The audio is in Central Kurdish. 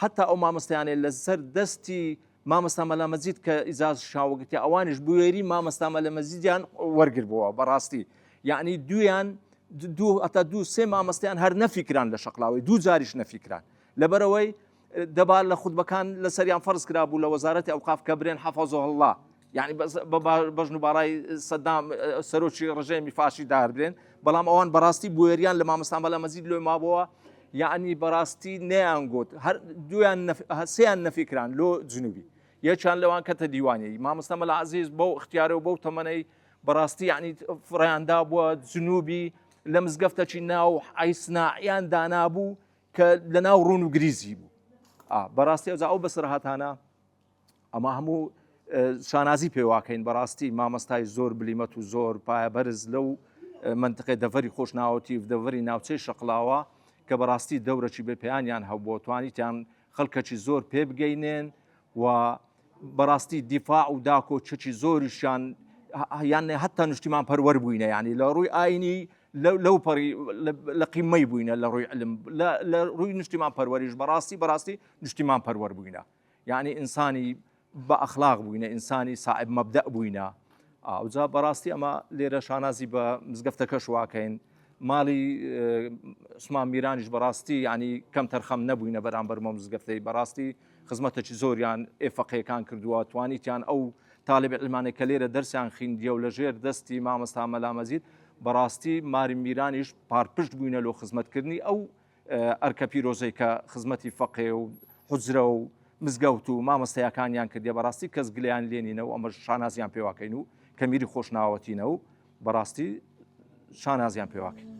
حتا ئەو مامۆستایانێ لەسەر دەستی مامۆستا مەلا مەجید کە ئیجاز شاوەگرتی ئەوانیش بوێری مامۆستا مەلا مەجیدیان وەرگربووە بەڕاستی یعنی هەتا دوو سێ مامۆستایان هەر نەفیکران لە شەقڵاوی دوو جاریش نەفیکران لەبەرەوەی دەبار لە خودبەکان لەسەریان فەرز کرابوو لە وەزارەتی ئەوقاف کە برێن حەفەزەه الله یعنی بەژن و باڕای سەدام سەرۆکی ڕژێمی فاشی داربرێن بەڵام ئەوان بەڕاستی بوێریان لە مامۆستا مەلا مەجید لۆی مابەوە یعنی بەڕاستی نەیان گوت هەر سێیان نەفیکران لۆ جنوبی یەکیان لەوان کەتە دیوانەی مامۆستا مەلا عەزیز بەو اختیارە و بەو تەمەنەی بەڕاستی یعنی فڕیاندا بووە جنوبی لە مزگەفتێکی ناو عیسناعیان دانابوو کە لە ناو ڕون و گریزی بوو بەڕاستی ئەوجا ئەو بەسەرهاتانە ئەمە هەموو شانازی پێواکەین بەڕاستی مامۆستای زۆر بلیمەت و زۆر پایە بەرز لەو منتقی دەڤەری خۆشناوەتی و دەڤەری ناوچەی شەقڵاوە کە بەڕاستی دەورەی بێپیانیان هەبووە توانیتیان خەڵکەکی زۆر پێ بگەینێن و بەڕاستی دیفاع و داکۆچەکی زۆریشیان یان هەتا نیشتیمان پەروەەر بووینە ینی لە ڕووی ئاینی لەو پەڕی لە قیمەی بووینە لە ڕووی علم لە ڕووی نیشتیمان پەروەریش بەڕاستی نیشتیمان پەروەەر بووینە یعنی ئینسانی بە ئەخلاق بووینە ئینسانی ساحب مەبدە بووینە ئەوجا بەڕاستی ئەمە لێرە شانازی بە مزگەفتەکەش واکەین ماڵی عوسمان میرانیش بەڕاستی ینی کەم تەرخەم نەبووینە بەرامبەر مزگەفتەی بەڕاستی خزمەتێکی زۆریان ئێفەقیەکان کردووە توانیتیان ئەو طالب علمانێک کە لێرە دەرسیان خوێندیە و لەژێر دەستی مامۆستا مەلا مەجید بەڕاستی ماری میرانیش پارپشت بووینە لۆ خزمەتکردنی ئەو ئەرکە پیرۆزەی کە خزمەتی فەقێ و حوجرە و مزگەوت و مامۆستایەکانیان کردیە بەڕاستی کەس گلیان لێنینە و ئەمە شانازیان پێواکەین و کە میری خۆشناوەتینە و بەڕاستی شانازیان پێواکەین.